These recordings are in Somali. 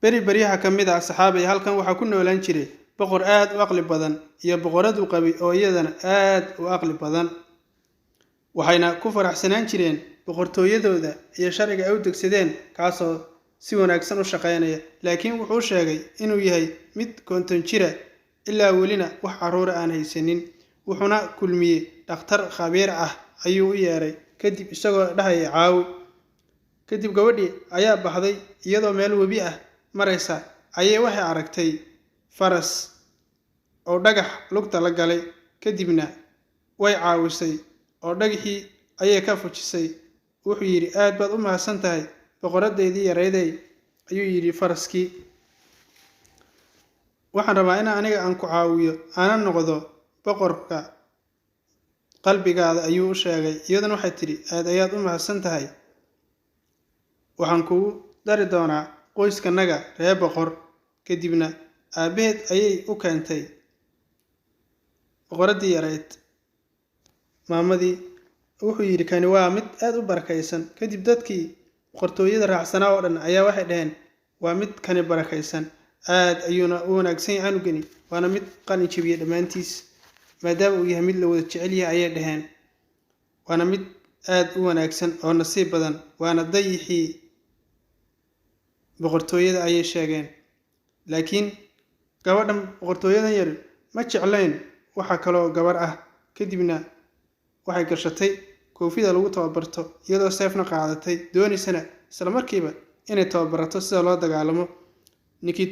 beryaha ka mid ah saxaabay halkan waxaa ku noolaan jiray boqor aad u aqli badan iyo boqorad u qabi oo iyadana aad u aqli badan. waxayna ku faraxsanaan jireen boqortooyadooda iyo sharciga ay u degsadeen kaasoo si wanaagsan u shaqaynaya. laakiin wuxuu sheegay inuu yahay mid konton jira ilaa welina wax carruur aan haysanin. wuxuuna kulmiyey dhakhtar khabiir ah ayuu u yeeray kadib isagoo dhahaya caawi. kadib gabadhii ayaa baxday iyadoo meel webi ah maraysa ayay waxay aragtay faras oo dhagax lugta la galay. kadibna way caawisay oo dhagaxii ayay ka fujisay. wuxuu yidhi aad baad u mahadsan tahay boqoradeydii yarayday ayuu yidhi faraskii. waxaan rabaa in aniga aan ku caawiyo aanan noqdo boqorka qalbigaada ayuu u sheegay. iyaduna waxay tidhi aad ayaad u mahadsan tahay, waxaan kugu dari doonaa qoyskanaga ree boqor. kadibna aabaheed ayay u keentay boqoradii yarayd maamadii. wuxuu yidhi kani waa mid aad u barakaysan. kadib dadkii boqortooyada raacsanaa oo dhan ayaa waxay dhaheen waa mid kani barakaysan, aad ayuuna u wanaagsan yahay canugani, waana mid qalin jabiyey dhammaantiis maadaama uu yahay mid la wada jecel yahay ayay dhaheen. waana mid aad u wanaagsan oo nasiib badan, waana dayixii boqortooyada ayay sheegeen. laakiin gabadhan boqortooyadan yar ma jeclayn waxa kaloo gabar ah. kadibna waxay gashatay koofida lagu tababarto iyadoo seefna qaadatay, doonaysana isla markiiba inay tababarato sida loo dagaalamo. ninkii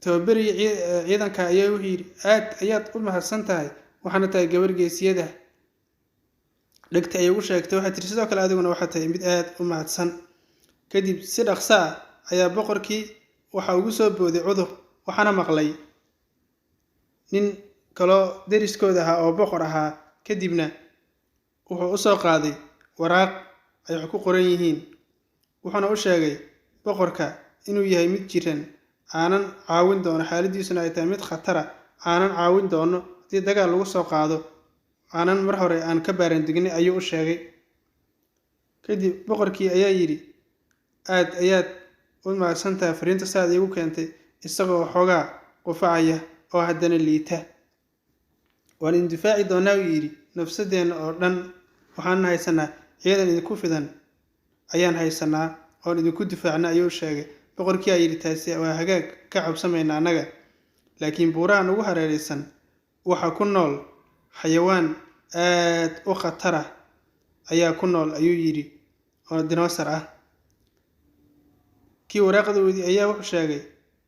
tababariyay ciidanka ayaa wuxuu yidhi aad ayaad u mahadsan tahay, waxaana tahay gabar geesiyada. dhegta ayay ugu sheegtay, waxay tiri sidoo kale adiguna waxaa tahay mid aad u mahadsan. kadib si dhaqso ah ayaa boqorkii waxa ugu soo booday cudur. waxaana maqlay nin kaloo deriskooda ahaa oo boqor ahaa. kadibna wuxuu u soo qaaday waraaq ay wax ku qoran yihiin. wuxuuna u sheegay boqorka inuu yahay mid jiran, aanan caawin doono, xaaladiisuna ay tahay mid khatara, aanan caawin doono haddii dagaal lagu soo qaado, aanan mar hore aan ka baarandegnay ayuu u sheegay. kadib boqorkii ayaa yidhi aad ayaad u mahadsan tahay fariinta saad iigu keentay, isagoo xoogaa qufacaya oo haddana liita. waan idin difaaci doonaa uu yidhi nafsadeenna oo dhan. waxaan haysanaa ciidan idinku fidan ayaan haysanaa oon idinku difaacna ayuu sheegay. boqorkii ayaa yidhi taasi waa hagaag, ka cabsamayna annaga, laakiin buurahan ugu hareeraysan waxa ku nool xayawaan aad u khatara ayaa ku nool ayuu yidhi, oo dinoosar ah. kii waraaqadoodii ayaa wuxuu sheegay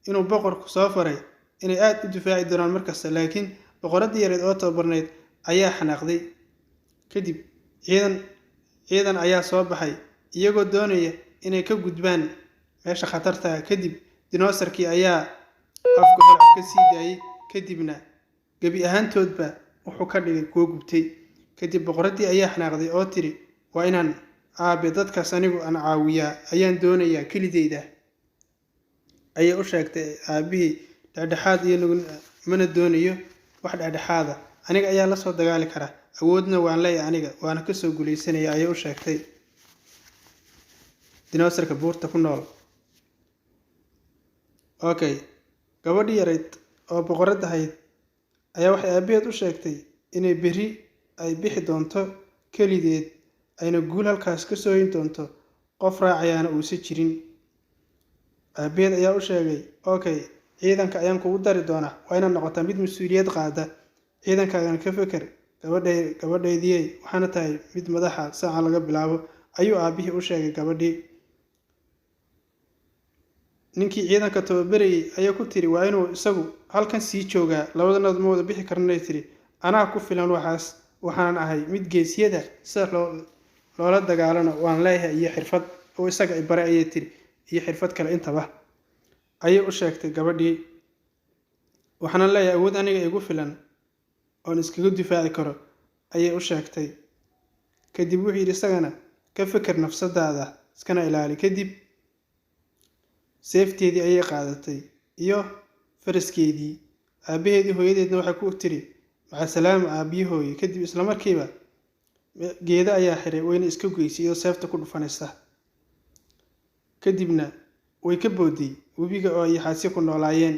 inuu boqorku soo faray inay aad u difaaci doonaan markasta. laakiin boqoradii yareed oo tababarnayd ayaa xanaaqday. kadib ciidan ayaa soo baxay iyagoo doonaya inay ka gudbaan meesha khatarta. kadib dinoosarkii ayaa afka holac ka sii daayay, kadibna gebi ahaantoodba wuxuu ka dhigay kuwo gubtay. kadib boqoradii ayaa xanaaqday oo tiri waa inaan aabe dadkaas anigu aan caawiyaa, ayaan doonayaa kelideyda ayay u sheegtay aabihii. dhexdhexaad iyo mana doonayo wax dhexdhexaada, aniga ayaa la soo dagaali kara, awoodna waan leeyahay aniga, waana ka soo guulaysanaya ayay u sheegtay dinoosarka buurta ku nool. gabadhii yarayd oo boqorad ahayd ayaa waxay aabaheed u sheegtay inay berri ay bixi doonto kelideed, ayna guul halkaas ka soo hin doonto, qof raacayaana uusa jirin. aabaheed ayaa u sheegay ciidanka ayaan kugu dari doonaa, waa inaad noqotaa mid mas-uuliyad qaada, ciidankaagana ka feker gabadhaydiyey, waxaana tahay mid madaxa saacan laga bilaabo ayuu aabihii u sheegay gabadhii. ninkii ciidanka tababarayay ayaa ku tiri waa inuu isagu halkan sii joogaa, labadanood ma wada bixi karnay tiri anaa ku filan waxaas, waxaanan ahay mid geesiyada sida loola dagaalano waan leeyahay iyo xirfad oo isaga i bare ayay tiri, iyo xirfad kale intaba ayay u sheegtay gabadhii. waxaana leeyahay awood aniga igu filan oon iskaga difaaci karo ayay u sheegtay. kadib wuxuu yidhi isagana ka feker nafsadaada, iskana ilaali. kadib seefteedii ayay qaadatay iyo faraskeedii. aabaheedii hooyadeedna waxay ku tiri maca salaama aabiyi hooye. kadib isla markiiba geeda ayaa xiray, wayna iska goysay iyadoo seefta ku dhufanaysa. kadibna way ka booday webiga oo ay xaasi ku noolaayeen.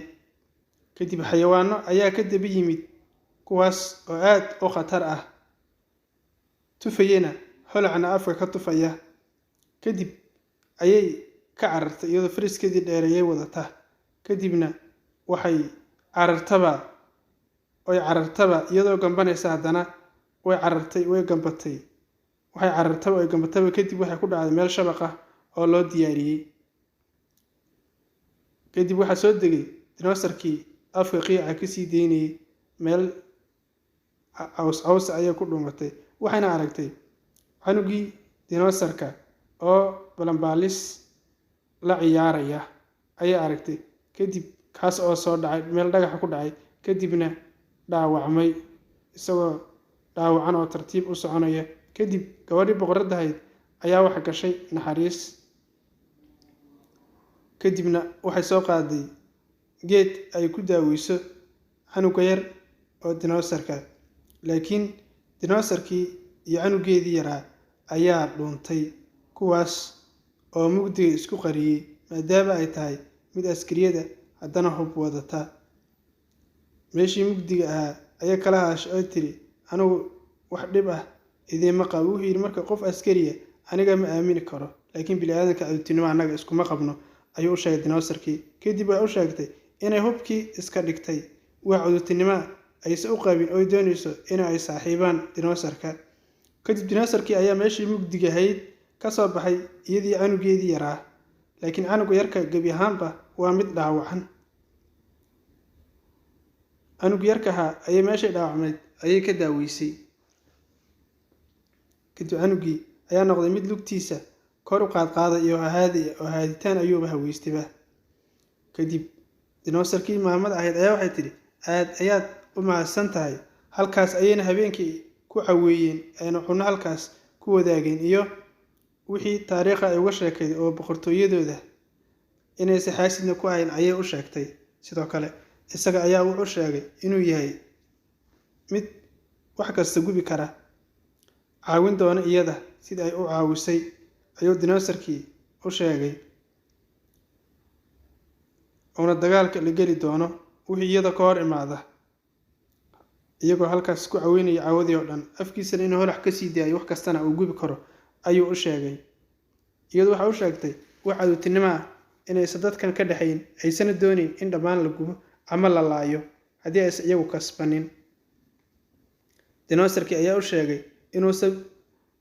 Kadib xayawaano ayaa ka daba yimid kuwaas oo aad u khatar ah, tufayena holacna afka ka tufaya. Kadib ayay ka carartay iyadoo fariskeedii dheereeyay wadata. Kadibna waxay carartaba iyadoo gambanaysa haddana way carartay way gambatay waxay carartaba way gambataba. Kadib waxay ku dhacday meel shabaq ah oo loo diyaariyey. kadib waxaa soo degay dinoosarkii afka qiica ka sii daynayay. meel caws ayay ku dhumatay, waxayna aragtay canugii dinoosarka oo balanbaalis la ciyaaraya ayay aragtay. kadib kaas oo soo dhacay meel dhagaxa ku dhacay, kadibna dhaawacmay isagoo dhaawacan oo tartiib u soconaya. kadib gabadhii boqoradda ahayd ayaa wax gashay naxariis. kadibna waxay soo qaaday geed ay ku daaweyso canuga yar oo dinoosarka. laakiin dinoosarkii iyo canugeedii yaraa ayaa dhuuntay, kuwaas oo mugdiga isku qariyey maadaama ay tahay mid askariyada haddana hub wadata. meeshii mugdiga ahaa ayay kala haashay oo tiri, anigu wax dhib ah idiinma qabo. wuxuu yidhi, marka qof askariya aniga ma aamini karo, laakiin bini'aadanka cadotinimo annaga iskuma qabno, ayuu u sheegay dinoosarkii. kadib way u sheegtay inay hubkii iska dhigtay, wax cadotinimo aysan u qabin oo doonayso in ay saaxiibaan dinoosarka. kadib dinoosarkii ayaa meeshii mugdiga ahayd ka soo baxay iyadii canugeedii yaraa, laakiin canuga yarka gebi ahaanba waa mid dhaawacan. canuga yarkaha ayay meeshay dhaawacmeed ayay ka daaweysay. kadib canugii ayaa noqday mid lugtiisa kor u qaadqaaday oo haaditaan ayuuba haweystayba. kadib dinoosarkii maamada ahayd ayaa waxay tidhi, aad ayaad u mahadsan tahay. halkaas ayayna habeenkii ku caweeyeen, ayna cunno halkaas ku wadaageen iyo wixii taariikha ay uga sheekayday oo boqortooyadooda inaysan xaasidna ku ahayn ayay u sheegtay. sidoo kale isaga ayaa wuxuu sheegay inuu yahay mid wax kasta gubi kara, caawin doona iyada sida ay u caawisay ayuu dinoosarkii u sheegay, uuna dagaalka la geli doono wixii iyada ka hor imaada. iyagoo halkaas ku caweynaya caawadii oo dhan, afkiisana inuu holax ka sii daayo wax kastana uu gubi karo ayuu u sheegay. iyadu waxay u sheegtay wax cadotinimo ah inaysan dadkan ka dhexayn, aysana doonayn in dhammaan la gubo ama la laayo haddii aysan iyagu kasbanin. dinoosarkii ayaa u sheegay inuusan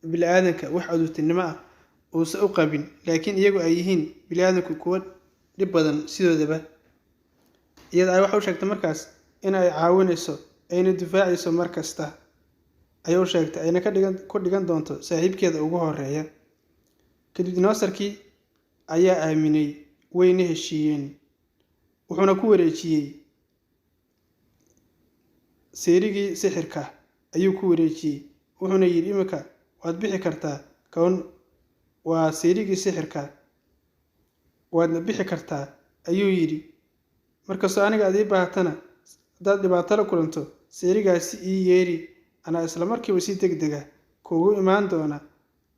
bini'aadanka wax cadotinimo ah uusan u qabin, laakiin iyagu ay yihiin bini'aadanku kuwa dhib badan sidoodaba. iyada ay waxa u sheegtay markaas in ay caawinayso ayna difaacayso mar kasta ayay u sheegtay, ayna ku dhigan doonto saaxiibkeeda ugu horeeya. kadib dinoosarkii ayaa aaminay, wayna heshiiyeen. wuxuuna ku wareejiyey seerigii sixirka ayuu ku wareejiyey. wuxuuna yidhi, iminka waad bixi kartaa, kown waa seerigii sixirka, waadna bixi kartaa ayuu yidhi. markastoo aniga aad ii baahatana, haddaad dhibaato la kulanto seerigaasi ii yeeri, anaa isla markiiba si degdega kuugu imaan doona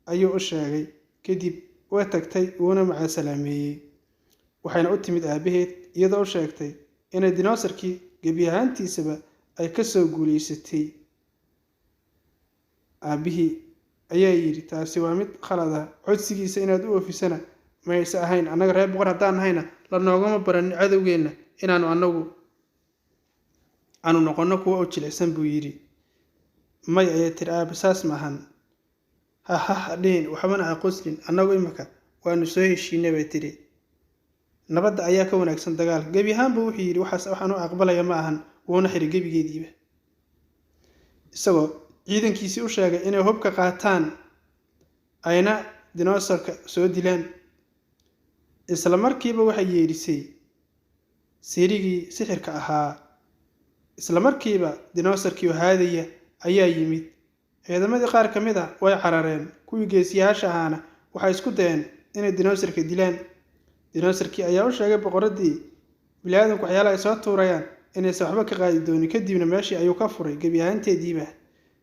ayuu u sheegay. kadib way tagtay, wuuna macaasalaameeyey. waxayna u timid aabaheed iyadoo u sheegtay inay dinoosarkii gebi ahaantiisaba ay ka soo guulaysatay. aabihii ayaa yidhi, taasi waa mid khalad ah, codsigiisa inaad u oofisana mayse ahayn. annaga reer boqor haddaan nahayna la noogama baranin cadowgeenna inaanu aanu noqonno kuwa u jilicsan buu yidhi. may ayay tiri, aaba saas maahan, hadhihin waxbana ha qoslin, annagu imika waanu soo heshiinay bay tiri. nabadda ayaa ka wanaagsan dagaalka. gebi ahaanba wuxuu yidhi, waxaan u aqbalaya ma ahan, wuuna xiray gebigeediiba, isagoo ciidankiisii u sheegay inay hubka qaataan ayna dinoosarka soo dilaan. isla markiiba waxay yeedhisay seerigii sixirka ahaa. isla markiiba dinoosarkii oo haadaya ayaa yimid. ciidamadii qaar ka mid ah way carareen, kuwii geesiyaasha ahaana waxay isku dayeen inay dinoosarka dilaan. dinoosarkii ayaa u sheegay boqoraddii bini'aadanku waxyaalaha ay soo tuurayaan inaysan waxba ka qaadi doonin. kadibna meeshii ayuu ka furay gebi ahaanteediiba.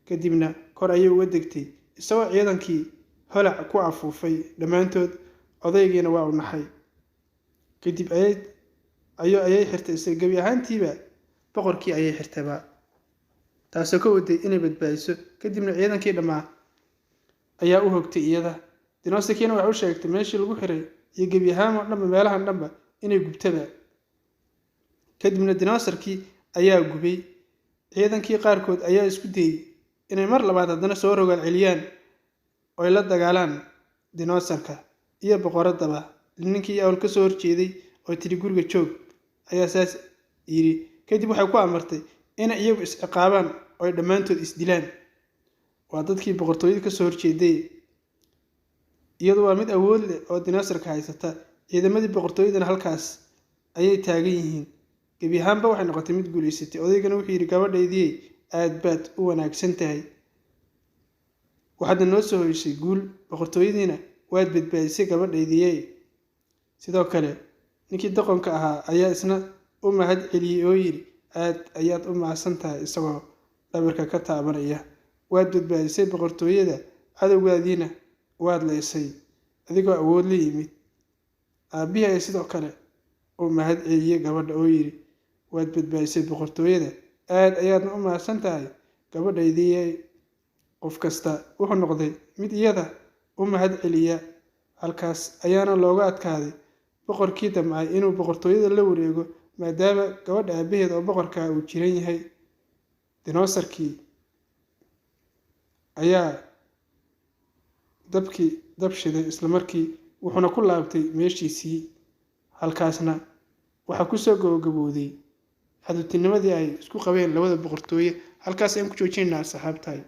kadibna kor ayay uga degtay isagoo ciidankii holac ku afuufay dhammaantood. odaygiina waa u naxay. kadib ayay xirtay isla gebi ahaantiiba boqorkii ayay xirtayba taasoo ka waday inay badbaadiso kadibna ciidankii dhammaa ayaa u hogtay iyada dinosaurkiina waxay u sheegtay meeshii lagu xiray iyo gebi ahaan oo dhanba meelahan dhanba inay gubtaba kadibna dinosaurkii ayaa gubay ciidankii qaarkood ayaa isku dayey inay mar labaad haddana soo rogaal celiyaan oo ay la dagaalaan dinosaurka iyo boqoradaba ninkii awl ka soo horjeeday oo tiri guriga joog ayaa saas yidhi kadib waxay ku amartay inay iyagu isciqaabaan oo ay dhammaantood isdilaan waa dadkii boqortooyada ka soo horjeeday iyadu waa mid awood leh oo dinosaurka haysata ciidamadii boqortooyadana halkaas ayay taagan yihiin gebi ahaanba waxay noqotay mid guulaysatay odaygana wuxuu yidhi gabadhaydii aad baad u wanaagsan tahay waxaadna noo soo hoysay guul boqortooyadiina waad badbaadisay gabadhaydii sidoo kale ninkii doqonka ahaa ayaa isna u mahad celiyey oo yidhi aad ayaad u mahadsan tahay isagoo dhabarka ka taabanaya waad badbaadisay boqortooyada cadowgaadiina waad leysay adigoo awood la yimid aabbihii ayaa sidoo kale u mahad celiyey gabadha oo yidhi waad badbaadisay boqortooyada aad ayaadna u mahadsan tahay gabadhaydii qof kasta wuxuu noqday mid iyada u mahad celiya halkaas ayaana looga adkaaday boqorkii damcay inuu boqortooyada la wareego maadaama gabadha aabaheed oo boqorkaa uu jiran yahay dinosaurkii ayaa dab shiday isla markii wuxuuna ku laabtay meeshiisii halkaasna waxaa kusoo gabagabowday xadutinimadii ay isku qabeen labada boqortooye halkaas ayaan ku joojinaynaa saxaabtahay